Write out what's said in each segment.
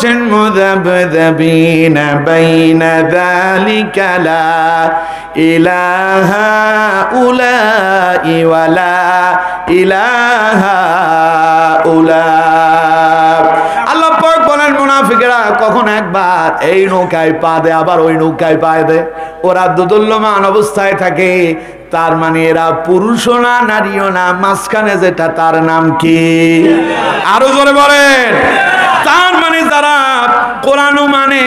বলছেন মুযাবযাবিনা বাইনা যালিকা লা ইলাহা উলাই ওয়ালা ইলাহা উলা। আল্লাহ পাক বলেন মুনাফিকরা কখন একবার এই নৌকায় পা দেয় আবার ওই নৌকায় পা দেয়, ওরা দোদুল্যমান অবস্থায় থাকে। তার মানে এরা পুরুষও না নারীও না, মাঝখানে যেটা তার নাম কি? আরো জোরে বলেন। তার মানে যারা কোরআনও মানে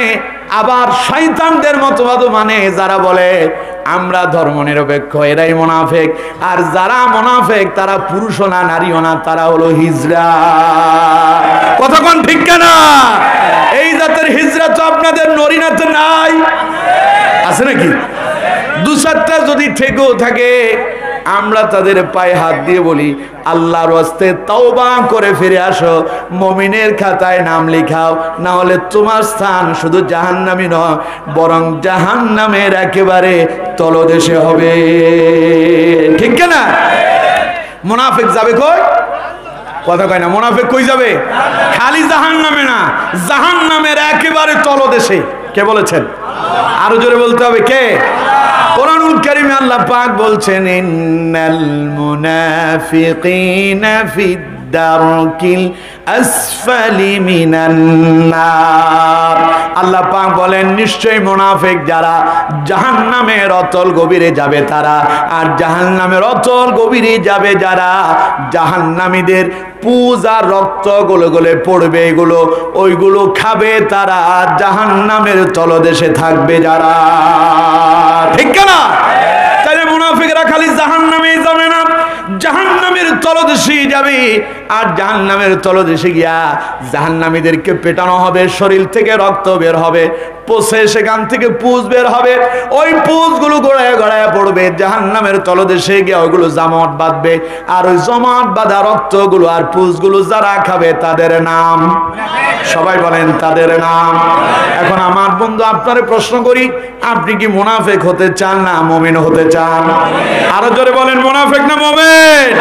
আবার শয়তানদের মতবাদও মানে, যারা বলে আমরা ধর্মনিরপেক্ষ, এরাই মুনাফিক। আর যারা মুনাফিক তারা পুরুষও না নারীও না, তারা হলো হিজড়া। কথা কোন ঠিক না? এই জাতের হিজড়া তো আপনাদের নরিনাতে নাই, আছে নাকি? দু চারটা যদি থেকেও থাকে আমরা তাদের পায়ে হাত দিয়ে বলি আল্লাহর ওয়াস্তে তওবা করে ফিরে আসো, মুমিনের খাতায় নাম লিখাও, না হলে তোমার স্থান শুধু জাহান্নামই নয় বরং জাহান্নামের একেবারে তলদেশে হবে। ঠিক না? মুনাফিক যাবে কই? কথা কয় না। মুনাফিক কই যাবে? খালি জাহান্নামে না, জাহান্নামের একেবারে তলদেশে। কে বলেছেন? আরো জোরে বলতে হবে কে? কোরআনুল কারীমে আল্লাহ পাক বলছেন ইন্নাল মুনাফিকিনা ফিদ দারকিল আসফালি মিনান নার। আল্লাহ পাক বলেন নিশ্চয়ই মুনাফিক যারা জাহান্নামের অতল গভীরে যাবে তারা, আর জাহান্নামের অতল গভীরে যাবে যারা, জাহান্নামীদের পূজা রক্ত গলে গলে পড়বে এগুলো, ওইগুলো খাবে তারা, জাহান্নামের তলদেশে থাকবে যারা। ঠিক না? তাহলে মুনাফিকরা খালি জাহান্নামেই যাবে না, জাহান্নামের তলদেশেই যাবে। আর জাহান্নামের তলদেশে গিয়া জাহান্নামীদেরকে পেটানো হবে, শরীর থেকে রক্ত বের হবে, পচে সেখান থেকে পুজ বের হবে, ওই পুজগুলো গড়ায় গড়ায় পড়বে, জাহান্নামের তলদেশে গিয়া ওইগুলো জামাত বাঁধবে। আর ওই জামাত বাঁধা রক্তগুলো আর পুজগুলো যারা খাবে তাদের নাম, সবাই বলেন তাদের নাম। এখন আমার বন্ধু আপনারে প্রশ্ন করি, আপনি কি মুনাফিক হতে চান না মুমিন হতে চান? আরো জোরে বলেন মুনাফিক না মুমিন?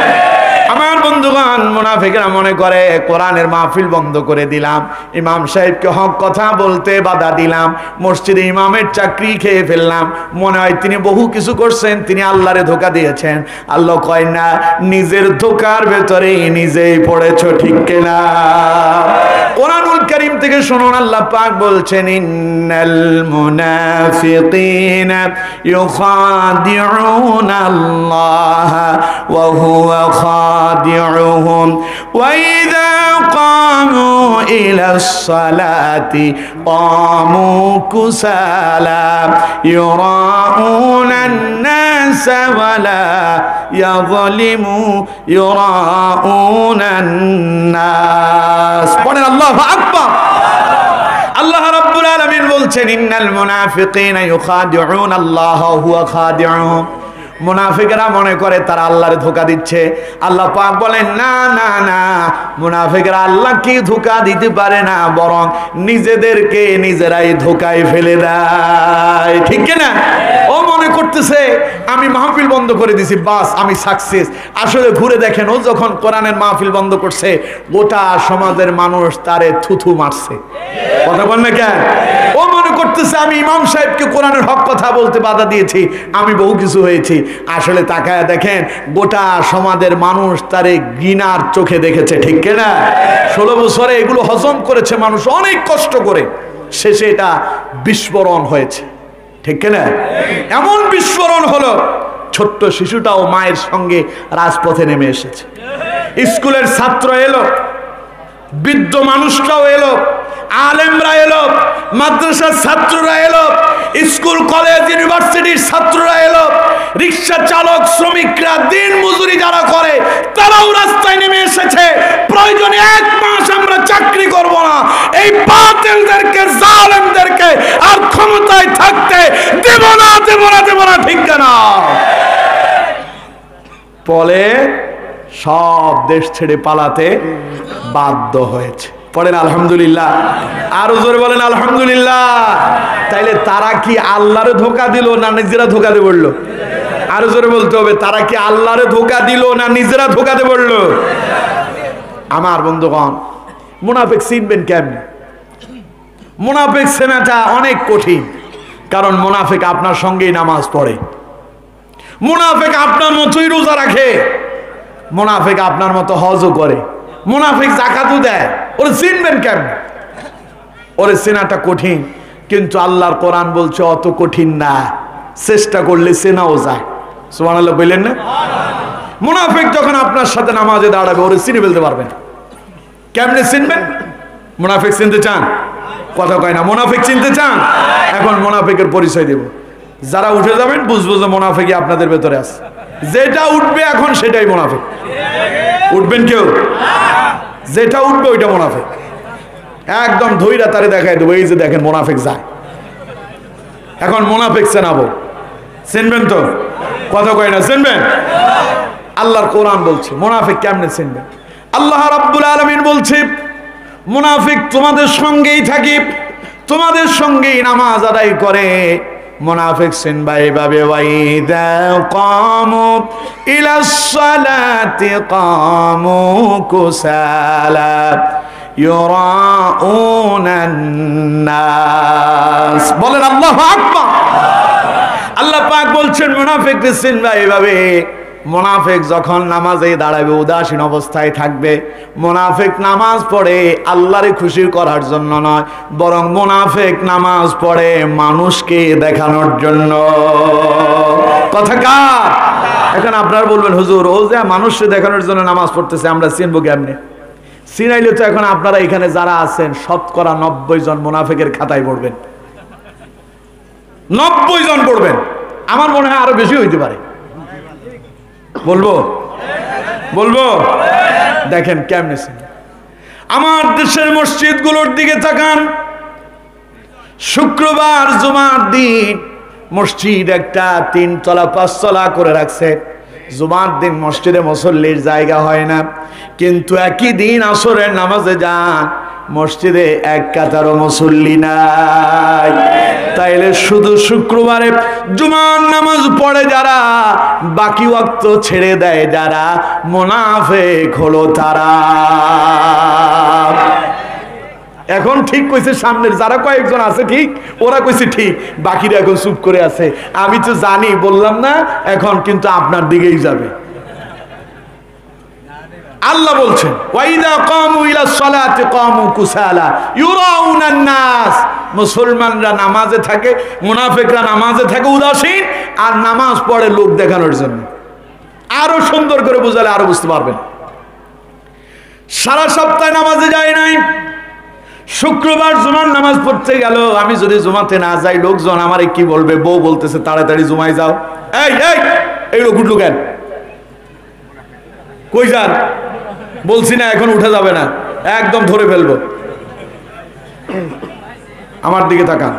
আমার বন্ধুগণ, মুনাফিকরা মনে করে কোরআনের মাহফিল বন্ধ করে দিলাম, ইমাম সাহেবকে হক কথা বলতে বাধা দিলাম, মসজিদে ইমামের চাকরি খেয়ে ফেললাম, মনে হয় তিনি বহু কিছু করছেন, তিনি আল্লাহরে ধোঁকা দিয়েছেন। আল্লাহ কয় না, নিজের ধোঁকার ভেতরে নিজেই পড়েছো। ঠিক কিনা? কোরআনুল কারীম থেকে শুনুন, আল্লাহ পাক বলছেন ইন্নাল মুনাফিকিনা ইউখাদিউনা আল্লাহ ওয়া হুয়া খাদিউহুম ওয়া ইযা কামু ইলাস সালাতি কামু কুসালা ইউরাউনান নাস ওয়া লা ইয়াযলিমু ইউরাউনান নাস। পড়েন আল্লাহু আকবার। আল্লাহ রাব্বুল আলামিন বলছেন ইন্নাল মুনাফিকিনা ইউখাদিউনা আল্লাহ ওয়া হুয়া খাদিউহুম। মুনাফিকরা মনে করে তারা আল্লাহরে ধোঁকা দিচ্ছে। আল্লাহ পাক বলেন না না না, মুনাফিকরা আল্লাহকে ধোঁকা দিতে পারে না, বরং নিজেদেরকে নিজেরাই ধোঁকায় ফেলে দেয়। ঠিক না? ও মনে করতেছে আমি মাহফিল বন্ধ করে দিছি, বাস আমি সাকসেস। আসলে ঘুরে দেখেন, ও যখন কোরআনের মাহফিল বন্ধ করছে গোটা সমাজের মানুষ তারে থুথু মারছে। কথা বল না কেন? ও মনে করতেছে আমি ইমাম সাহেবকে কোরআনের হক কথা বলতে বাধা দিয়েছি, আমি বহু কিছু হয়েছি। আসলে তাকায় দেখেন গোটা সমাজের মানুষ তারে ঘৃণার চোখে দেখেছে। ঠিক কিনা? 16 বছরে এগুলো হজম করেছে মানুষ অনেক কষ্ট করে, শেষে এটা বিস্ফোরণ হয়েছে। ঠিক কিনা? এমন বিস্ফোরণ হলো ছোট্ট শিশুটাও মায়ের সঙ্গে রাজপথে নেমে এসেছে, স্কুলের ছাত্র এলো, বৃদ্ধ মানুষটাও এলো, আলেমরা এলো, মাদ্রাসার ছাত্ররা এলো, স্কুল কলেজ ইউনিভার্সিটির ছাত্ররা এলো, রিক্সা চালক শ্রমিকরা দিন মজুরি যারা করে তারাও রাস্তায় নেমে এসেছে। প্রয়োজনে 1 মাস আমরা চাকরি করব না, এই বাতিলদেরকে জালেমদেরকে আর ক্ষমতায় থাকতে দেব না, দেব না, দেব না। ঠিক না? ফলে সব দেশ ছেড়ে পালাতে বাধ্য হয়েছে। পড়েন আলহামদুলিল্লাহ। আরো জোরে বলেন আলহামদুলিল্লাহ। তাইলে তারা কি আল্লাহরে ধোঁকা দিল না নিজেরা ধোঁকা দিয়ে পড়লো? আরো জোরে বলতে হবে, তারা কি আল্লাহরে ধোঁকা দিল না নিজেরা ধোঁকা দিয়ে পড়লো? আমার বন্ধুগণ, মুনাফিক চিনবেন কেমনে? মুনাফিক চেনাটা অনেক কঠিন, কারণ মুনাফিক আপনার সঙ্গেই নামাজ পড়ে, মুনাফিক আপনার মতোই রোজা রাখে, মুনাফিক আপনার মতো হজও করে, মুনাফিক যাকাতও দেয়। ওরে চিনবেন কেন? ওরে চেনাটা কঠিন, কিন্তু আল্লাহর কোরআন বলছে অত কঠিন না, চেষ্টা করলে চেনাও যায়। সুবহানাল্লাহ বললেন না? মুনাফিক যখন আপনার সাথে নামাজে দাঁড়াবে ওরে চিনে ফেলতে পারবেন। কেমনে চিনবেন? মুনাফিক চিনতে চান? কথা কয় না। মুনাফিক চিনতে চান? এখন মুনাফিকের পরিচয় দেব। যারা উঠে যাবেন বুঝবো যে মুনাফিকই আপনাদের ভেতরে আছে। যেটা উঠবে এখন সেটাই মুনাফিক। উঠবেন কেউ? যেটা উঠবে ওইটা মুনাফিক। একদম ধইরা তারে দেখায় দেবো, এই যে দেখেন মুনাফিক যায়। এখন মুনাফিক চেনাবো, চিনবেন তো? কথা কয় না, চিনবেন? আল্লাহর কোরআন বলছে মুনাফিক কেমনে চিনবেন। আল্লাহ রাব্বুল আলামিন বলছে মুনাফিক তোমাদের সঙ্গেই থাকে, তোমাদের সঙ্গেই নামাজ আদায় করে। মুনাফিক চিনবা এইভাবে, ওয়াইদা কামু ইলাস সালাতি কামু কুসালা ইউরাউনান নাস। বলেন আল্লাহু আকবার। আল্লাহ পাক বলছেন মুনাফিককে চিনবা এইভাবে, মুনাফিক যখন নামাজে দাঁড়াবে উদাসীন অবস্থায় থাকবে। মুনাফিক নামাজ পড়ে আল্লাহরে খুশি করার জন্য নয়, বরং মুনাফিক নামাজ পড়ে মানুষকে দেখানোর জন্য। কথা কার? এখন আপনারা বলবেন হুজুর ও যে মানুষকে দেখানোর জন্য নামাজ পড়তেছে, আমরা চিনবো কেমনে? চিনাইলে তো এখন আপনারা এখানে যারা আছেন শতকরা 90 জন মুনাফিকের খাতায় পড়বেন। 90 জন পড়বেন। আমার মনে হয় আরো বেশি হইতে পারে। বলবো বলবো দেখেন কেমনে। আমার দেশের মসজিদগুলোর দিকে তাকান। শুক্রবার জুমার দিন মসজিদ একটা 3 তলা 5 তলা করে রাখছে। জুমার দিন মসজিদে মুসল্লির জায়গা হয় না, কিন্তু একই দিন আসরের নামাজে যান মসজিদে এক কাতারও মুসল্লি নাই। তাইলে শুধু শুক্রবারে জুমার নামাজ পড়ে যারা, বাকি ওয়াক্ত ছেড়ে দেয় যারা, মুনাফিক হলো তারা। এখন ঠিক কইছে সামনের যারা কয়েকজন আছে ঠিক, ওরা কইছে ঠিক, বাকিরা এখন চুপ করে আছে। আমি তো জানি, বললাম না, এখন কিন্তু আপনার দিকেই যাবে। আল্লাহ বলছেন ওয়াইদা কামু ইলা সালাতি কামু কুসালা ইউরাউনান নাস। মুসলমানরা নামাজে থাকে, মুনাফিকরা নামাজে থাকে উদাসীন, আর নামাজ পড়ে লোক দেখানোর জন্য। আরো সুন্দর করে বুঝালে আরো বুঝতে পারবেন। সারা সপ্তাহে নামাজে যায় নাই, শুক্রবার জুমার নামাজ পড়তে গেল। আমি যদি জুমাতে না যাই লোকজন আমারে কি বলবে? বউ বলতেছে তাড়াতাড়ি জুমায় যাও। এই এই এই লোক উঠলো কেন? কই যান? বলছি না এখন উঠে যাবে না, একদম ধরে ফেলবো। আমার দিকে তাকান।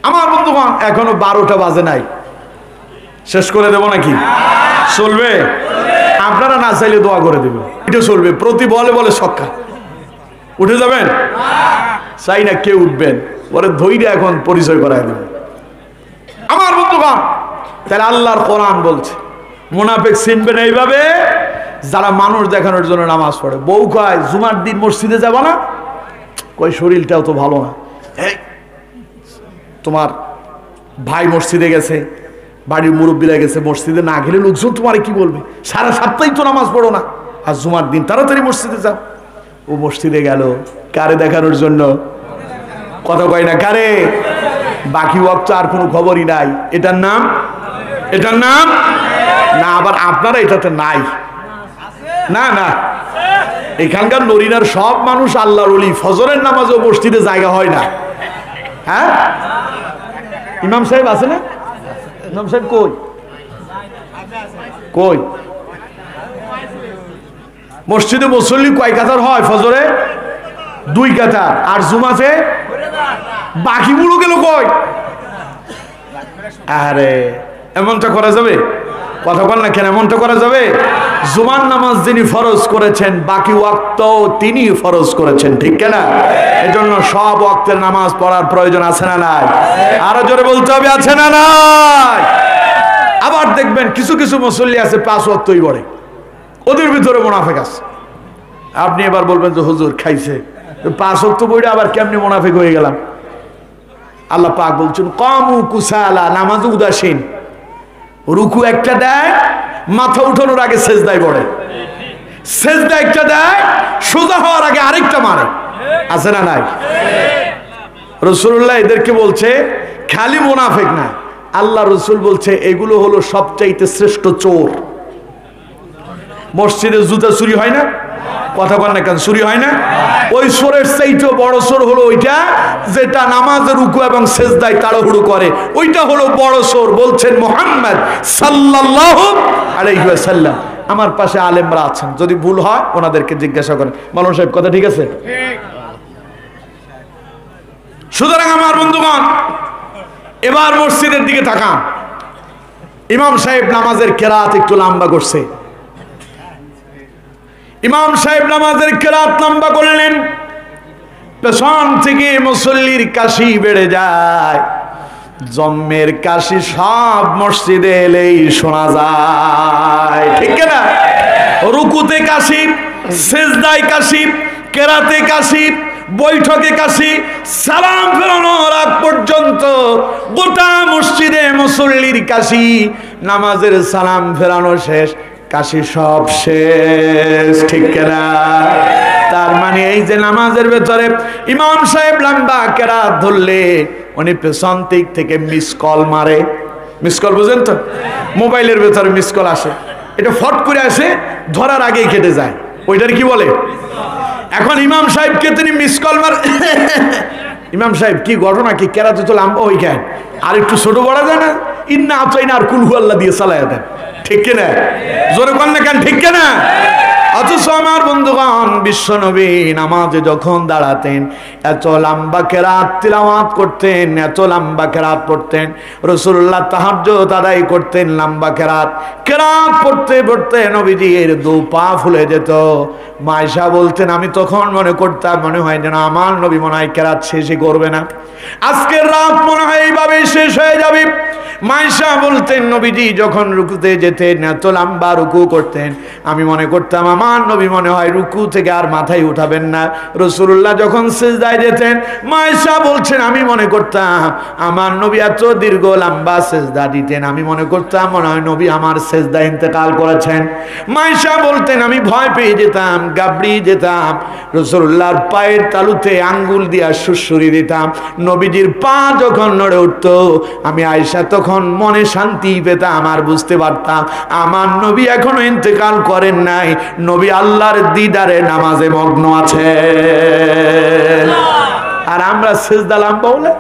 আমার বন্ধুগণ এখনো 12টা বাজে নাই, শেষ করে দেব নাকি? চলবে? আপনারা না চাইলে দোয়া করে দেবেন, এটা চলবে। প্রতি বলে বলে সক্কা উঠে যাবেন? চাই না কেউ উঠবেন, পরে ধৈর্য এখন পরিচয় করায় দেবেন। আমার বন্ধুগণ তাহলে আল্লাহর কোরআন বলছে মুনাফিক চিনবেন এইভাবে, যারা মানুষ দেখানোর জন্য নামাজ পড়ে। বউ কয় জুমার দিন মসজিদে যাবা না? কই শরীরটাও তো ভালো না। তোমার ভাই মসজিদে গেছে, বাড়ির মুরব্বীরা গেছে, মসজিদে না গেলে লোকজন তোমার কি বলবে? সারা সপ্তাহে তো নামাজ পড়ো না, আর জুমার দিন তাড়াতাড়ি মসজিদে যাও। ও মসজিদে গেল কারে দেখানোর জন্য? কথা কয় না কারে? বাকি ওয়াক্ত আর কোনো খবরই নাই। এটার নাম না। আবার আপনারা এটাতে নাই না। না, এখানকার নরিনার সব মানুষ আল্লাহর ওলি। ফজরের নামাজও মসজিদে জায়গা হয় না। হ্যাঁ, ইমাম সাহেব আছে না? ইমাম সাহেব কই কই? মসজিদে মুসল্লি কয় কাতার হয়? ফজরে 2 কাতার, আর জুমাতে বাকিগুলো গেল কই? আরে এমনটা করা যাবে? কথা বল না কেন? এমনটা করা যাবে? জুমার নামাজ যিনি ফরজ করেছেন বাকি ওয়াক্ত তিনি ফরজ করেছেন, ঠিক কিনা? এজন্য সব ওয়াক্তের নামাজ পড়ার প্রয়োজন আছে না নাই? আরো জোরে বলতে হবে, আছে না নাই? আবার দেখবেন কিছু কিছু মুসল্লি আছে 5 ওয়াক্তই পড়ে, ওদের ভিতরে মুনাফিক আছে। আপনি এবার বলবেন যে হুজুর খাইছে, 5 ওয়াক্ত পড়ে আবার কেমনে মুনাফিক হয়ে গেলাম? আল্লাহ পাক বলছেন কামু কুসালা, নামাজ উদাসীন। রুকু একটা দেয়, মাথা উঠানোর আগে সেজদায় পড়ে, সেজদা একটা দেয়, সোজা হওয়ার আগে আরেকটা মারে। আছে না নাই? রাসূলুল্লাহ এদেরকে বলছে খালি মুনাফিক না, আল্লাহ রসুল বলছে এগুলো হলো সবচাইতে শ্রেষ্ঠ চোর। মসজিদে জুতা চুরি হয় না? কথা বল না কেন? চুরি হয় না? ওই চোরের চাইতে বড় চোর হলো ওইটা যেটা নামাজের রুকু এবং সেজদায় তাড়াহুড়ো করে, ওইটা হলো বড় চোর। বলছেন মুহাম্মদ সাল্লাল্লাহু আলাইহি ওয়াসাল্লাম। আমার পাশে আলেমরা আছেন, যদি ভুল হয় ওনাদেরকে জিজ্ঞাসা করেন। মাওলানা সাহেব কথা ঠিক আছে? সুতরাং আমার বন্ধুগণ, এবার মসজিদের দিকে তাকান। ইমাম সাহেব নামাজের কেরাত একটু লম্বা করছে। ইমাম সাহেব নামাজের কেরাত লম্বা করলেন, পেছন থেকে মুসল্লির কাশি বেড়ে যায়। জম্মের কাশি সব মসজিদে এলেই শোনা যায়, ঠিক না? রুকুতে কাশি, সেজদায় কাশি, কেরাতে কাশি, বৈঠকে কাশি, সালাম ফেরানোর আগ পর্যন্ত গোটা মসজিদে মুসল্লির কাশি। নামাজের সালাম ফেরানো শেষ, কাশি সব শেষ, ঠিক না? তার মানে এই যে নামাজের ভেতরে ইমাম সাহেব লম্বা কেরাত ধরলে উনি পেছন দিক থেকে মিস কল মারে। মিস কল বুঝেন তো? মোবাইলের ভেতরে মিস কল আসে, এটা ফট করে আসে, ধরার আগেই কেটে যায়, ওইটার কি বলে? এখন ইমাম সাহেবকে তিনি মিস কল মার ইমাম সাহেব কি ঘটনা, কি কেরাতে তো লম্বা হয়ে যায়, আর একটু ছোট বড়া যায় না? ইন্না আতাইনা আর কুল হু আল্লাহ দিয়ে চালায়া দেন, ঠিক কিনা? জোরে কন না কেন, ঠিক কিনা? অথচ আমার বন্ধুগণ, বিশ্ব নবী নামাজে যখন দাঁড়াতেন এত লম্বা কেরাত তিলাওয়াত করতেন, এত লম্বা কেরাত পড়তেন। রাসূলুল্লাহ তাহাজ্জুদ আদায় করতেন লম্বা কেরাত পড়তে পড়তে নবীজির দু পা ফুলে যেত। মায়েশা বলতেন আমি তখন মনে করতাম, মনে হয় যেন আমার নবী মনে হয় কেরাত শেষই করবে না, আজকের রাত মনে হয় এইভাবে শেষ হয়ে যাবে। মায়েশা বলতেন নবীজি যখন রুকুতে যেতেন এত লম্বা রুকু করতেন, আমি মনে করতাম আমার নবী মনে হয় রুকু থেকে আর মাথায় উঠাবেন না। রাসূলুল্লাহ যখন সিজদায় যেতেন, মায়েশা বলছেন আমি মনে করতাম আমার নবী এত দীর্ঘ লম্বা সিজদা দিতেন, আমি মনে করতাম মনে হয় নবী আমার সিজদা ইন্তেকাল করেছেন। মায়েশা বলতেন আমি ভয় পেয়ে যেতাম, গাবড়িয়ে যেতাম, রাসূলুল্লাহর পায়ের তালুতে আঙ্গুল দিয়া সুড়সুড়ি দিতাম। নবীজির পা যখন নড়ে উঠতো আমি আয়েশা তখন মনে শান্তি পেতাম, আর বুঝতে পারতাম আমার নবী এখনো ইন্তেকাল করেন নাই, নবী আল্লাহর দিদারে নামাজে মগ্ন আছে। আর আমরা সিজদা লম্বা বলে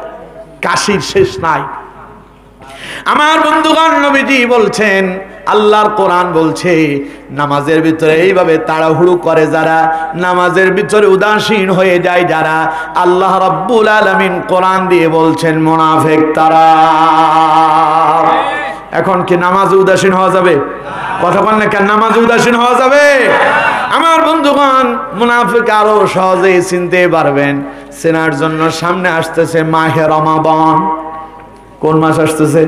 কাশির শেষ নাই। আমার বন্ধুগণ, নবীজি বলছেন, আল্লাহর কোরআন বলছে নামাজের ভিতরে এইভাবে তাড়াহুড়ো করে যারা, নামাজের ভিতরে উদাসীন হয়ে যায় যারা, আল্লাহ রাব্বুল আলামিন কোরআন দিয়ে বলছেন মুনাফিক তারা। এখন কি নামাজে উদাসীন হওয়া যাবে? কথা বল না কেন? নামাজে উদাসীন হওয়া যাবে? আমার বন্ধুগণ, মুনাফিক আরো সহজে চিনতে পারবেন। চেনার জন্য সামনে আসতেছে মাহে রমাদান। কোন মাস আসতেছে?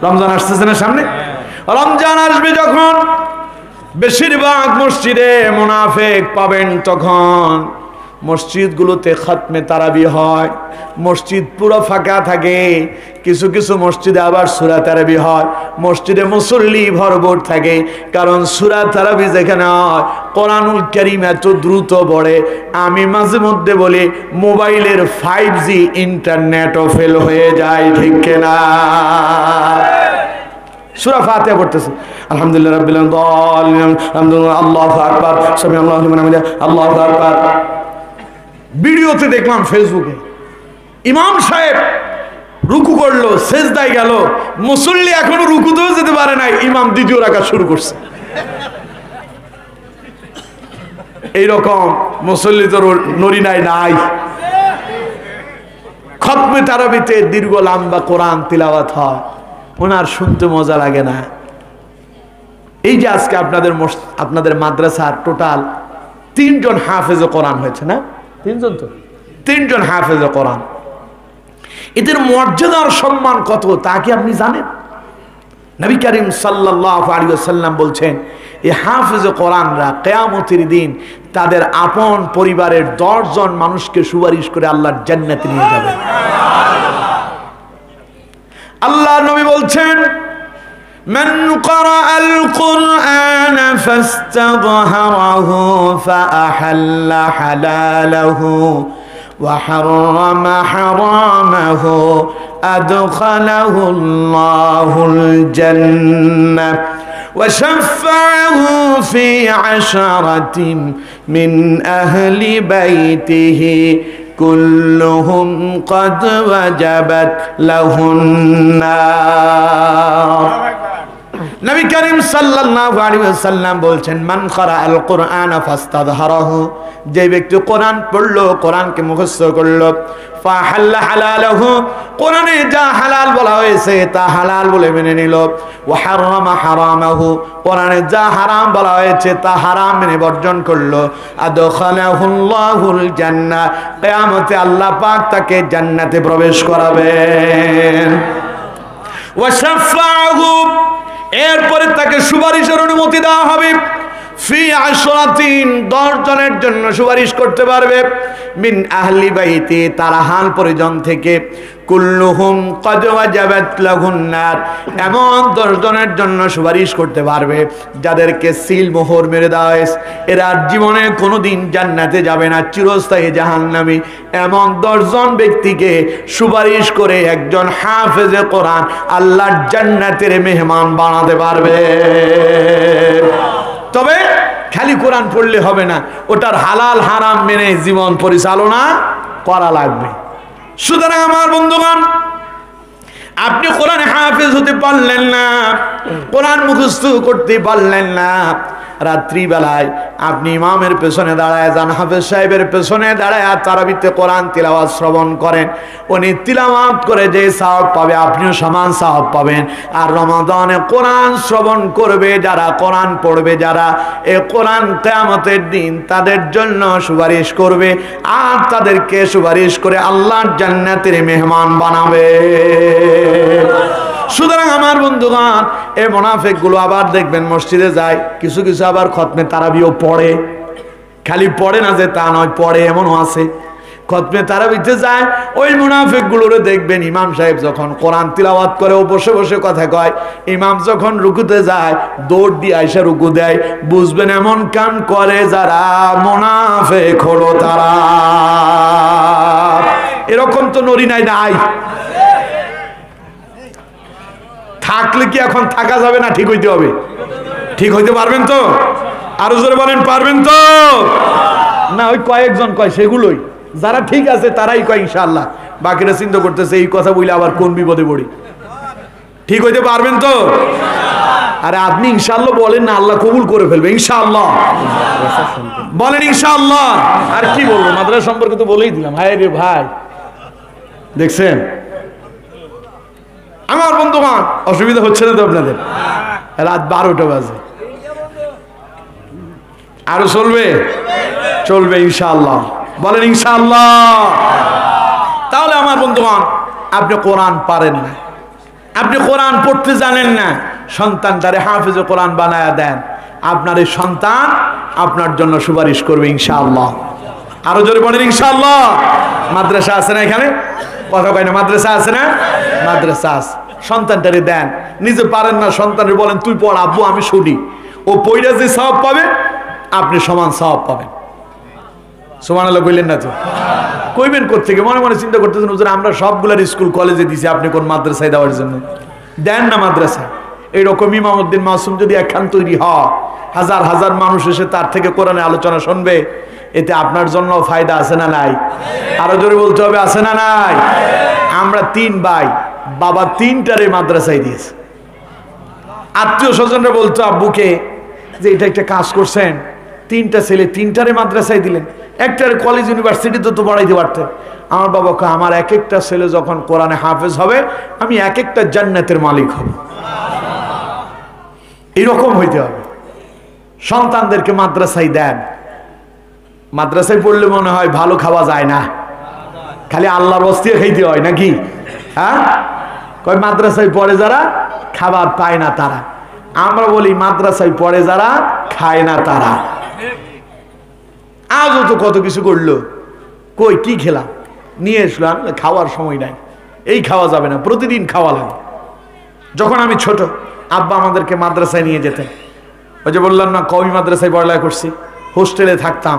রমজান আসতেছে না সামনে? রমজান আসবে যখন বেশিরভাগ মসজিদে মুনাফিক পাবেন, তখন মসজিদগুলোতে খতমে তারাবি হয়, মসজিদ পুরো ফাঁকা থাকে, কিছু কিছু মসজিদে আবার সূরা তারাবি হয়, মসজিদে মুসল্লি ভরপুর থাকে। কারণ সূরা তারাবি যেখানে হয় কোরআনুল কারীম এত দ্রুত পড়ে, আমি মাঝে মধ্যে বলি মোবাইলের 5G ইন্টারনেটও ফেল হয়ে যায়, ঠিক কিনা? সূরা ফাতিহা পড়তেছে আলহামদুলিল্লাহ রাব্বিল আলামিন, আলহামদুলিল্লাহ, আল্লাহু আকবার, সামি আল্লাহু লিমান হামিদা, আল্লাহু আকবার। ভিডিওতে দেখলাম ফেসবুকে, ইমাম সাহেব রুকু করলো, সেজদায় গেল, মুসল্লি এখনো রুকুতেও যেতে পারে নাই, ইমাম দ্বিতীয় রাকাত শুরু করছে। এইরকম মুসল্লি তো নড়ি নাই। খতমে তারাবিতে দীর্ঘ লম্বা কোরআন তিলাওয়াত হয়, ওনার শুনতে মজা লাগে না। এই যে আজকে আপনাদের মাদ্রাসার টোটাল 3 জন হাফেজে কোরআন হয়েছে না? 3 জন তো, 3 জন হাফেজে কোরআন। এদের মর্যাদার সম্মান কত তা কি আপনি জানেন? নবী করিম সাল্লাল্লাহু আলাইহি ওয়াসাল্লাম বলছেন, এই হাফেজ কোরআনরা কিয়ামতের দিন তাদের আপন পরিবারের 10 জন মানুষকে সুপারিশ করে আল্লাহর জান্নাতে নিয়ে যাবে। আল্লাহ নবী বলছেন, মান ক্বারাআল কুরআন ফাস্তাযহারাহু ফাআহাল্লা হালালাহু ওয়া হারামা হারামাহু আদখালাহু আল্লাহুল জান্নাহ ওয়া শাফা'াহু ফি 'আশরাতিন মিন আহলি বাইতিহি কুল্লুহুম ক্বাদ ওয়াজাবাত লাহুন নার। নবী করিম সাল্লাল্লাহু আলাইহি ওয়াসাল্লাম বলছেন, মান ক্বারাআল কুরআনা ফাস্তাযহারাহু, যে ব্যক্তি কোরআন পড়লো, কোরআনকে মুখস্থ করলো, ফাহাল্লা হালালাহু, কোরআনে যা হালাল বলা হয়েছে তা হালাল বলে মেনে নিল, ওয়া হারামা হারামাহু, কোরআনে যা হারাম বলা হয়েছে তা হারাম মেনে বর্জন করলো, আদখালাহুল্লাহুল জান্নাহ, কিয়ামতে আল্লাহ পাক তাকে জান্নাতে প্রবেশ করাবেন। ওয়া শাফা'াহু, এরপরে তাকে সুপারিশের অনুমতি দেওয়া হবে, ফি 'আশরাতিন, 10 জনের জন্য সুপারিশ করতে পারবে, মিন আহলি বাইতি, তার আহল পরিজন থেকে, কুল্লুহুম ক্বাদ ওয়াজাবাত লাহুন নার, এমন 10 জনের জন্য সুপারিশ করতে পারবে যাদেরকে সিল মোহর মেরে দেওয়া হয়েছে, এরা জীবনে কোনোদিন জান্নাতে যাবে না, চিরস্থায়ী জাহান্নামী। এমন 10 জন ব্যক্তিকে সুপারিশ করে একজন হাফেজে কোরআন আল্লাহর জান্নাতের মেহমান বানাতে পারবে। তবে খালি কোরআন পড়লে হবে না, ওটার হালাল হারাম মেনে জীবন পরিচালনা করা লাগবে। সুতরাং আমার বন্ধুগণ, আপনি কোরআনে হাফেজ হতে পারলেন না, কোরআন মুখস্থ করতে পারলেন না, রাত্রি বেলায় আপনি ইমামের পেছনে দাঁড়ায় যান, হাফেজ সাহেবের পেছনে দাঁড়ায় তারাবিতে কোরআন তিলাওয়াত শ্রবণ করেন, উনি তিলাওয়াত করে যে সওয়াব পাবে আপনিও সমান সওয়াব পাবেন। আর রমাদানে কোরআন শ্রবণ করবে যারা, কোরআন পড়বে যারা, এই কোরআন কিয়ামতের দিন তাদের জন্য সুপারিশ করবে, আর তাদেরকে সুপারিশ করে আল্লাহর জান্নাতের মেহমান বানাবে। সুতরাং আমার বন্ধুগণ, এই মুনাফিক গুলো আবার দেখবেন মসজিদে যায়, কিছু কিছু আবার খতমে তারাবিও পড়ে, খালি পড়ে না যে তা নয়, পড়ে এমনও আছে। খতমে তারাবিতে যায়, ওই মুনাফিক গুলোরে দেখবেন ইমাম সাহেব যখন কোরআন তিলাওয়াত করে ও বসে বসে কথা কয়, ইমাম যখন রুকুতে যায় দৌড় দিয়ে আইসা রুকু দেয়, বুঝবেন এমন কাম করে যারা মুনাফিক হলো তারা। এরকম তো নরি নাই, নাই থাকলে কি এখন থাকা যাবে না? ঠিক হইতে হবে। ঠিক হইতে পারবেন তো? আরো জোরে বলেন, পারবেন তো? না, ওই কয়েকজন কয়, সেগুলোই যারা ঠিক আছে তারাই কয় ইনশাআল্লাহ, বাকিরা চিন্তা করতেছে এই কথা বলে আবার কোন বিপদে পড়ি। ঠিক হইতে পারবেন তো? আরে আপনি ইনশাআল্লাহ বলেন না, আল্লাহ কবুল করে ফেলবে ইনশাআল্লাহ। বলেন ইনশাআল্লাহ। আর কি বলবো, মাদ্রাসা সম্পর্কে তো বলেই দিলাম। হায় রে ভাই, দেখছেন আমার বন্ধুগণ, অসুবিধা হচ্ছে না তো আপনাদের? রাত 12টা বাজে, আরো চলবে? চলবে ইনশাআল্লাহ। বলেন ইনশাআল্লাহ। তাহলে আমার বন্ধুগণ, আপনি কোরআন পারেন না, আপনি কোরআন পড়তে জানেন না, সন্তানটারে হাফেজে কোরআন বানায়া দেন, আপনার এই সন্তান আপনার জন্য সুপারিশ করবে ইনশাআল্লাহ। আরো জোরে বলেন ইনশাআল্লাহ। মাদ্রাসা আছে না এখানে? কথা কয় না, মাদ্রাসা আছে না? মাদ্রাসা আছে। সন্তানটারে দেন, নিজে পারেন না, সন্তানের বলেন তুই পড় আব্বু, আমি শুনি। ও পড়া যে সওয়াব পাবে আপনি সমান সওয়াব পাবেন। সুবহানাল্লাহ কইলেন না তো? কইবেন কোত্থেকে? মনে মনে চিন্তা করতেছেন, হুজুর আমরা সবগুলার স্কুল কলেজে দিছি, আপনি কোন মাদ্রাসায় দেওয়ার জন্য? দেন না মাদ্রাসা। এইরকম ইমামউদ্দিন মাসুম যদি একখান তৈরি হয়, হাজার হাজার মানুষ এসে তার থেকে কোরআনে আলোচনা শুনবে, এতে আপনার জন্য ফায়দা আছে না নাই? আরো জোরে বলতে হবে, আছে না নাই? আমরা 3 ভাই, বাবা 3টারে মাদ্রাসায় দিয়েছে। আত্মীয় স্বজনরা বলতো আব্বুকে যে এটা একটা কাজ করছেন, 3টা ছেলে 3টারে মাদ্রাসায় দিলেন, একটার কলেজ ইউনিভার্সিটিতে তো পড়াইতে পারতেন। আমার বাবাকে, আমার এক একটা ছেলে যখন কোরআনে হাফেজ হবে আমি এক একটা জান্নাতের মালিক হব। এরকম হইতে হবে। সন্তানদেরকে মাদ্রাসায় দেন। মাদ্রাসায় পড়লে মনে হয় ভালো খাওয়া যায় না, খালি আল্লাহর ওয়াস্তে খাইতে হয় নাকি? হ্যাঁ, কয় মাদ্রাসায় পড়ে যারা খাবার পায় না তারা। আমরা বলি মাদ্রাসায় পড়ে যারা খায় না তারা। আজও তো কত কিছু করলো, কই কি খেলাম নিয়ে এসলাম, খাওয়ার সময় নাই, এই খাওয়া যাবে না, প্রতিদিন খাওয়া লাগে। যখন আমি ছোট আব্বা আমাদেরকে মাদ্রাসায় নিয়ে যেতেন, ওই যে বললাম না কওমি মাদ্রাসায় পড়ালেখা করছি, হোস্টেলে থাকতাম।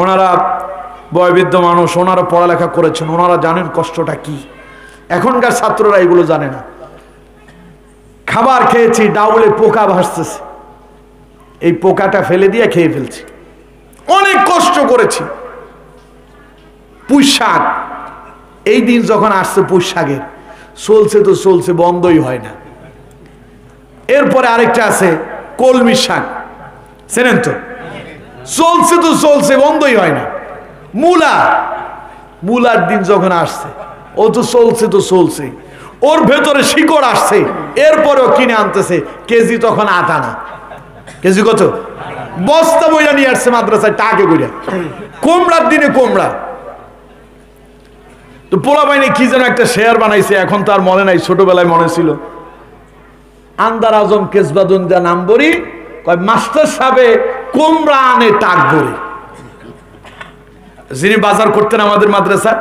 ওনারা বয়োবৃদ্ধ মানুষ, ওনারা পড়ালেখা করেছেন, ওনারা জানেন কষ্টটা কি। এখনকার ছাত্ররা এগুলো জানে না। খাবার খেয়েছি, ডাউলে পোকা ভাসতেছে, এই পোকাটা ফেলে দিয়ে খেয়ে ফেলছি। অনেক কষ্ট করেছি। পুঁই শাক, এই দিন যখন আসছে পুঁই শাকের, চলছে তো চলছে, বন্ধই হয় না। এরপরে আরেকটা আছে কলমি শাক, চেনেন তো, চলছে তো চলছে, বন্ধই হয় না। মূলার দিন যখন আসছে, ও তো চলছে তো চলছে, ওর ভেতরে শিকড় আসছে, এরপরেও কিনে আনতেছে, কেজি তখন 8 আনা। কেজি কত? বস্তা বইরা নিয়ে আসছে মাদ্রাসায় টাকে বইরা। কুমড়ার দিনে কুমড়া, তো পোলা বাইনে কি যেন একটা শেয়ার বানাইছে, এখন তার মনে নাই, ছোটবেলায় মনে ছিল। আন্দার আজম কেসবাদুন যা নাম বলি, কয় মাস্টার সাহেবে কুমড়া আনে টাক ভরে। যিনি বাজার করতেন আমাদের মাদ্রাসা,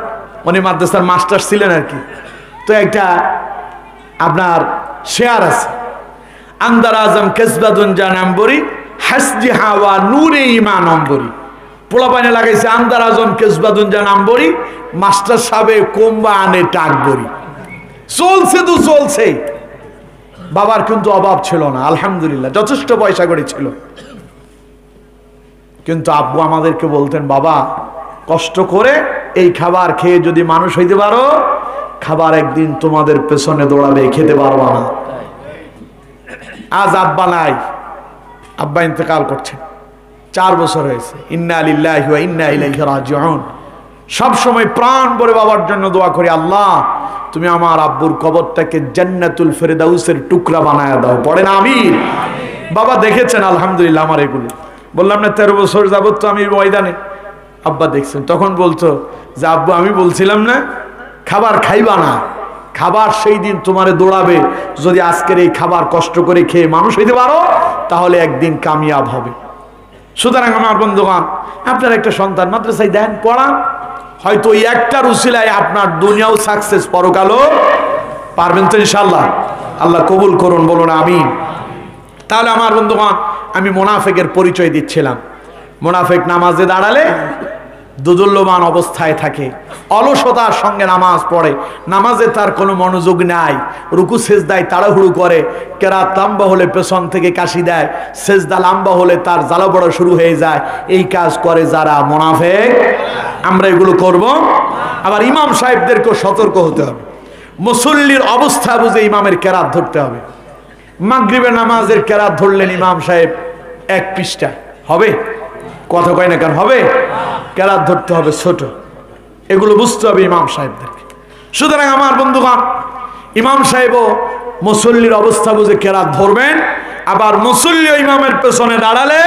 উনি মাদ্রাসার মাস্টার ছিলেন আর কি। তো একটা আপনার শেয়ার আছে, আন্দার আজম কেসবাদুন যা নাম বলি, হাসজি হাওয়া নূরে ইমান নম্বরি। পোলা পাইনে লাগাইছে আন্দার আজম কেসবাদুন যা নাম বলি, মাস্টার সাহেবে কুমড়া আনে টাক ভরি। চলছে তো চলছে। বাবার কিন্তু অভাব ছিল না, আলহামদুলিল্লাহ, যথেষ্ট পয়সা করে ছিল। কিন্তু আব্বু আমাদেরকে বলতেন, বাবা কষ্ট করে এই খাবার খেয়ে যদি মানুষ হইতে পারো, খাবার একদিন তোমাদের পেছনে দৌড়াবে, খেতে পারবা না। আজ আব্বা নাই, আব্বা ইন্তেকাল করছেন, 4 বছর হয়েছে। ইন্না লিল্লাহি ওয়া ইন্না ইলাইহি রাজিউন। সব সময় প্রাণ ভরে বাবার জন্য দোয়া করি, আল্লাহ তুমি আমার আব্বুর কবরটাকে জান্নাতুল ফেরদাউসের টুকরা বানায় দাও। পড়েন আমিন। বাবা দেখেছেন আলহামদুলিল্লাহ আমার এগুলো। বললাম না 13 বছর যাবত তো আমি ময়দানে, আব্বা দেখছেন। তখন বলতো যে আব্বু আমি বলছিলাম না খাবার খাইবা না, খাবার সেই দিন তোমারে দৌড়াবে। যদি আজকের এই খাবার কষ্ট করে খেয়ে মানুষ হইতে পারো, তাহলে একদিন কামিয়াব হবে। সুতরাং আমার বন্ধুগণ, আপনার একটা সন্তান মাদ্রাসায় দেন, পড়ান, হয়তো ওই একটার উসিলায় আপনার দুনিয়াও সাকসেস, পরকালও পারবেন তো ইনশাআল্লাহ। আল্লাহ কবুল করুন, বলুন আমিন। তাহলে আমার বন্ধুগণ, আমি মুনাফিকের পরিচয় দিচ্ছিলাম। মুনাফিক নামাজে দাঁড়ালে দুদুল্যমান অবস্থায় থাকে, অলসতার সঙ্গে নামাজ পড়ে, নামাজে তার কোনো মনোযোগ নাই, রুকু সেজদায় তাড়াহুড়ো করে, কেরাত লম্বা হলে পেছন থেকে কাশি দেয়, সেজদা লম্বা হলে তার জ্বালা পড়া শুরু হয়ে যায়। এই কাজ করে যারা মুনাফিক, আমরা এগুলো করব। আবার ইমাম সাহেবদেরকেও সতর্ক হতে হবে, মুসল্লির অবস্থা বুঝে ইমামের কেরাত ধরতে হবে। মাগরিবের নামাজের কেরাত ধরলেন ইমাম সাহেব 1 পৃষ্ঠা, হবে? কথা কয় না কেন? হবে? কেরাত ধরতে হবে ছোট, এগুলো বুঝতে হবে ইমাম সাহেবদেরকে। সুতরাং আমার বন্ধুগণ, ইমাম সাহেবও মুসল্লির অবস্থা বুঝে কেরাত ধরবেন। আবার মুসল্লি ইমামের পেছনে দাঁড়ালে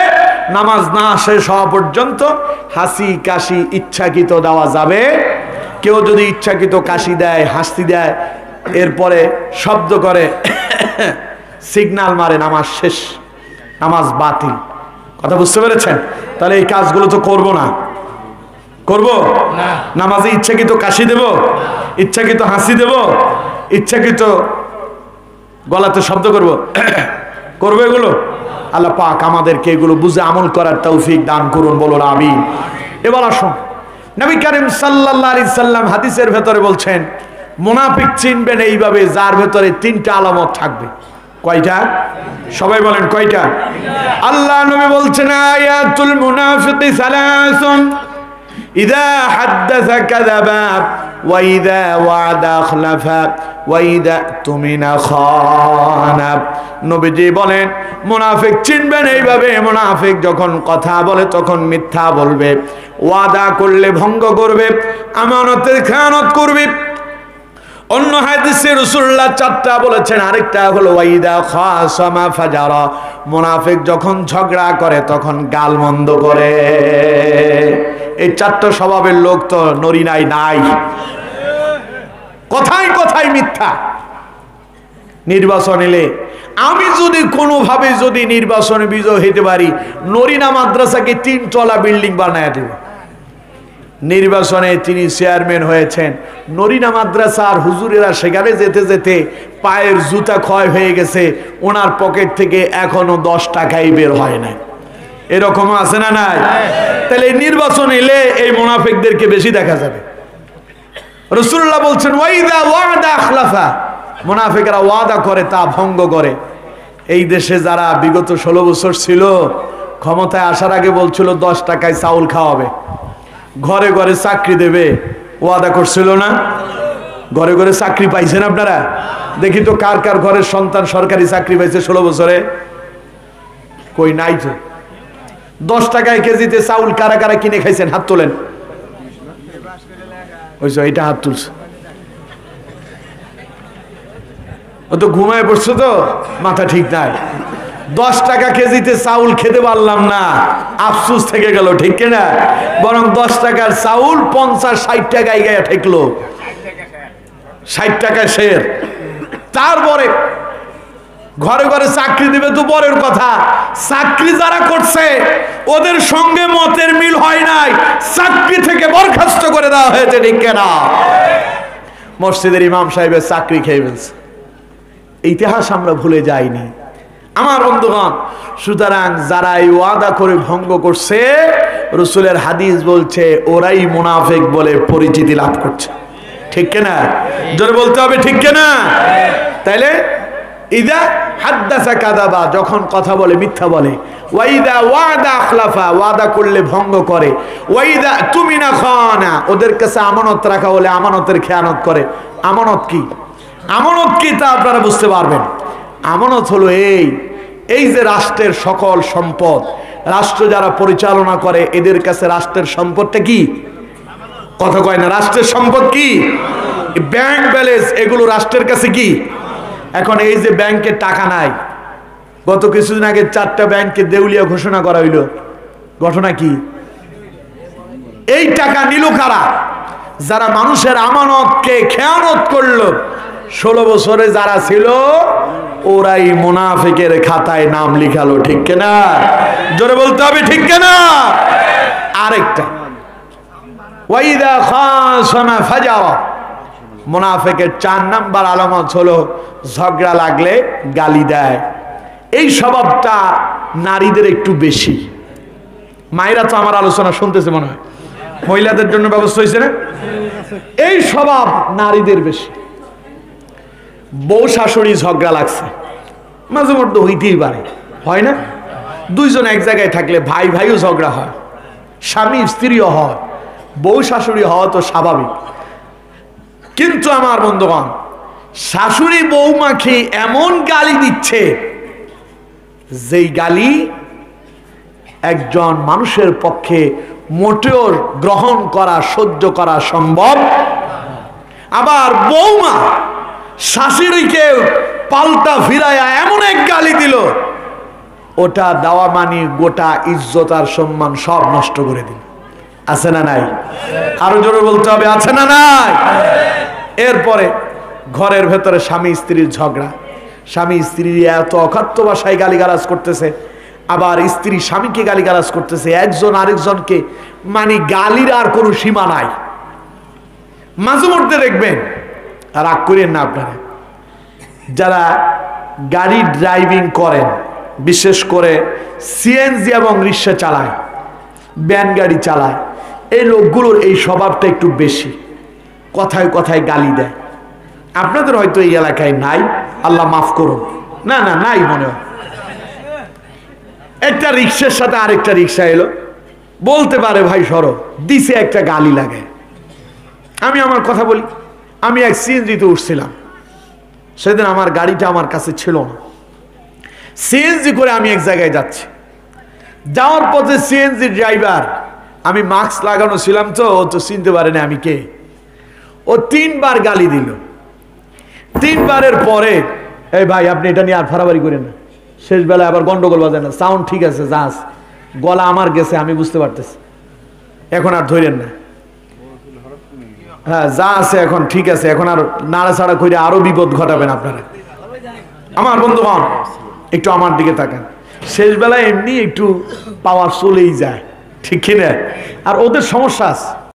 নামাজ না শেষ হওয়া পর্যন্ত হাসি কাশি ইচ্ছাকৃত দেওয়া যাবে। কেউ যদি ইচ্ছাকৃত কাশি দেয়, হাসি দেয়, এরপরে শব্দ করে, সিগন্যাল মারে, নামাজ শেষ, নামাজ বাতিল। কথা বুঝতে পেরেছেন? তাহলে এই কাজগুলো তো করব না, করব না। নামাজে ইচ্ছাকৃত কাশি দেব, ইচ্ছাকৃত হাসি দেব, ইচ্ছাকৃত গলাতে শব্দ করব, করবো এগুলো? আল্লাহ পাক আমাদেরকে এগুলো বুঝে আমল করার তৌফিক দান করুন, বলুন আমিন। এবার আসুন, নবী করিম সাল্লাল্লাহু আলাইহি সাল্লাম হাদিসের ভেতরে বলছেন, মুনাফিক চিনবেন এইভাবে, যার ভেতরে 3টা আলামত থাকবে। কয়টা? সবাই বলেন কয়টা? আল্লাহ নবী বলছেন, আয়াতুল মুনাফিকি সালাসুন, ইযা হাদাসা কাযাবা ওয়া ইযা ওয়া'দা আখলাফা ওয়া ইযা তুমিনা খানা। নবীজি বলেন, মুনাফিক চিনবেন এইভাবে, মুনাফিক যখন কথা বলে তখন মিথ্যা বলবে, ওয়াদা করলে ভঙ্গ করবে, আমানতের খেয়ানত করবে। অন্য হাদিসে রাসূলুল্লাহ 4টা বলেছেন, আরেকটা হলো ওয়াইদা খাসামা ফাজারা, মুনাফিক যখন ঝগড়া করে তখন গাল মন্দ করে। এই 4টা স্বভাবের লোক তো নরিনাই নাই, কথায় কথায় মিথ্যা, নির্বাচন এলে আমি যদি কোনোভাবে যদি নির্বাচনে বিজয় হইতে পারি, নরিনা মাদ্রাসাকে 3 তলা বিল্ডিং বানায় দেব। নির্বাচনে তিনি চেয়ারম্যান হয়েছেন, নরিনা মাদ্রাসার হুজুরেরা সেখানে যেতে যেতে পায়ের জুতা ক্ষয় হয়ে গেছে, ওনার পকেট থেকে এখনো 10 টাকাই বের হয় না। এরকম আছে না নাই? তাহলে নির্বাচন এলে এই মুনাফিকদেরকে বেশি দেখা যাবে। রাসূলুল্লাহ বলছেন ওয়াইদা ওয়াদা আখলাফা, মুনাফিকরা ওয়াদা করে তা ভঙ্গ করে। এই দেশে যারা বিগত 16 বছর ছিল, ক্ষমতায় আসার আগে বলছিল 10 টাকায় চাউল খাওয়াবে, ঘরে ঘরে চাকরি দেবে, ওয়াদা করছিল না? ঘরে ঘরে চাকরি পাইছেন আপনারা? দেখি তো কার কার ঘরের সন্তান সরকারি চাকরি পাইছে 16 বছরে? কই নাই তো। 10 টাকায় কেজিতে চাউল কারা কারা কিনে খাইছেন? হাত তোলেন। ওইসব এটা হাত তুলছে, ও তো ঘুমায় পড়ছো তো, মাথা ঠিক নাই। 10 টাকা কেজিতে চাউল খেতে পারলাম না, আফসোস থেকে গেল, ঠিক কিনা? বরং 10 টাকার চাউল 50-60 টাকায় গায়ে ঠেকলো, 60 টাকা শের। তারপরে ঘরে ঘরে চাকরি দিবে তো পরের কথা, চাকরি যারা করছে ওদের সঙ্গে মতের মিল হয় নাই, চাকরি থেকে বরখাস্ত করে দেওয়া হয়েছে, ঠিক কিনা? মসজিদের ইমাম সাহেবের চাকরি খেয়ে ফেলছে। ইতিহাস আমরা ভুলে যাইনি আমার বন্ধুগণ। সুতরাং যারা এই ওয়াদা করে ভঙ্গ করছে, রাসূলের হাদিস বলছে ওরাই মুনাফিক বলে পরিচিতি লাভ করছে, ঠিক কিনা? জোরে বলতে হবে, ঠিক কিনা? তাইলে ইদা হাদ্দাসা কাযাবা, যখন কথা বলে মিথ্যা বলে। ওয়াইদা ওয়াদা আখলাফা, ওয়াদা করলে ভঙ্গ করে। ওয়াইদা তুমিনা খানা, ওদের কাছে আমানত রাখা হলে আমানতের খেয়ানত করে। আমানত কি? আমানত কি তা আপনারা বুঝতে পারবেন। আমানত হলো এই যে রাষ্ট্রের সকল সম্পদ, রাষ্ট্র যারা পরিচালনা করে এদের কাছে রাষ্ট্রের সম্পদটা কি? কথা কয় না, রাষ্ট্রের সম্পদ কি? ব্যাংক ব্যালেন্স, এগুলো রাষ্ট্রের কাছে কি? এখন এই যে ব্যাংকে টাকা নাই, গত কিছুদিন আগে 4টা ব্যাংকে দেউলিয়া ঘোষণা করা হইল, ঘটনা কি? এই টাকা নিল কারা? যারা মানুষের আমানতকে খেয়ানত করলো, 16 বছরে যারা ছিল ওরাই মুনাফিকের খাতায় নাম লিখালো, ঠিক কিনা? জোরে বলতে হবে, ঠিক কিনা? আরেকটা ওয়াইদা খাসামা ফাজারা, মুনাফিকের 4 নাম্বার আলামত হলো ঝগড়া লাগলে গালি দেয়। এই স্বভাবটা নারীদের একটু বেশি। মায়েরা তো আমার আলোচনা শুনতেছে মনে হয়, মহিলাদের জন্য ব্যবস্থা হয়েছে না? এই স্বভাব নারীদের বেশি। বউ শাশুড়ি ঝগড়া লাগছে, মাঝে মধ্যে হইতেই পারে, হয় না? দুইজন এক জায়গায় থাকলে ভাই ভাইও ঝগড়া হয়, স্বামী স্ত্রীও হয়, বউ শাশুড়ি হওয়া তো স্বাভাবিক। কিন্তু আমার বন্ধুগণ, শাশুড়ি বৌমাকে এমন গালি দিচ্ছে যেই গালি একজন মানুষের পক্ষে মোটেও গ্রহণ করা সহ্য করা সম্ভব। আবার বৌমা শাশুড়িকে পাল্টা ফিরায়া এমন এক গালি দিল, ওটা দেওয়া মানে গোটা ইজ্জত আর সম্মান সব নষ্ট করে দিল। আছে না নাই? আরো জোরে বলতে হবে, আছে না নাই? এরপরে ঘরের ভেতরে স্বামী স্ত্রীর ঝগড়া, স্বামী স্ত্রী এত অখাদ্য ভাষায় গালিগালাজ করতেছে, আবার স্ত্রী স্বামীকে গালিগালাজ করতেছে, একজন আরেকজনকে, মানে গালির আর কোনো সীমা নাই। মাঝে মধ্যে দেখবেন, রাগ করেন না আপনারা, যারা গাড়ি ড্রাইভিং করেন, বিশেষ করে সিএনজি এবং রিক্সা চালায়, ভ্যান গাড়ি চালায়, এই লোকগুলোর এই স্বভাবটা একটু বেশি, কথায় কথায় গালি দেয়। আপনাদের হয়তো এই এলাকায় নাই, আল্লাহ মাফ করুন, না না নাই মনে হয়। একটা রিক্সার সাথে আরেকটা রিক্সা এলো, বলতে পারে ভাই সরো, দিছে একটা গালি লাগে। আমি আমার কথা বলি, আমি এক সিএনজিতে উঠছিলাম, সেদিন আমার গাড়িটা আমার কাছে ছিল না, সিএনজি করে আমি এক জায়গায় যাচ্ছি, যাওয়ার পথে সিএনজি ড্রাইভার, আমি মাস্ক লাগানো ছিলাম তো, ও তো চিনতে পারে না আমি কে, ও 3 বার গালি দিল। 3 বারের পরে, এই ভাই আপনি এটা নিয়ে আর ফাড়াবাড়ি করেন না, শেষ বেলায় আবার গন্ডগোল বাজে না, সাউন্ড ঠিক আছে, যাস, গলা আমার গেছে আমি বুঝতে পারতেছি, এখন আর ধরেন না, হ্যাঁ যা আছে এখন ঠিক আছে, এখন আর নাড়াচাড়া করে আরো বিপদ ঘটাবেন আপনারা। আমার বন্ধুগণ একটু আমার দিকে তাকান, শেষ বেলায় এমনি একটু পাওয়ার চলেই যায়, ঠিক কিনা? আর ওদের সমস্যা আছে,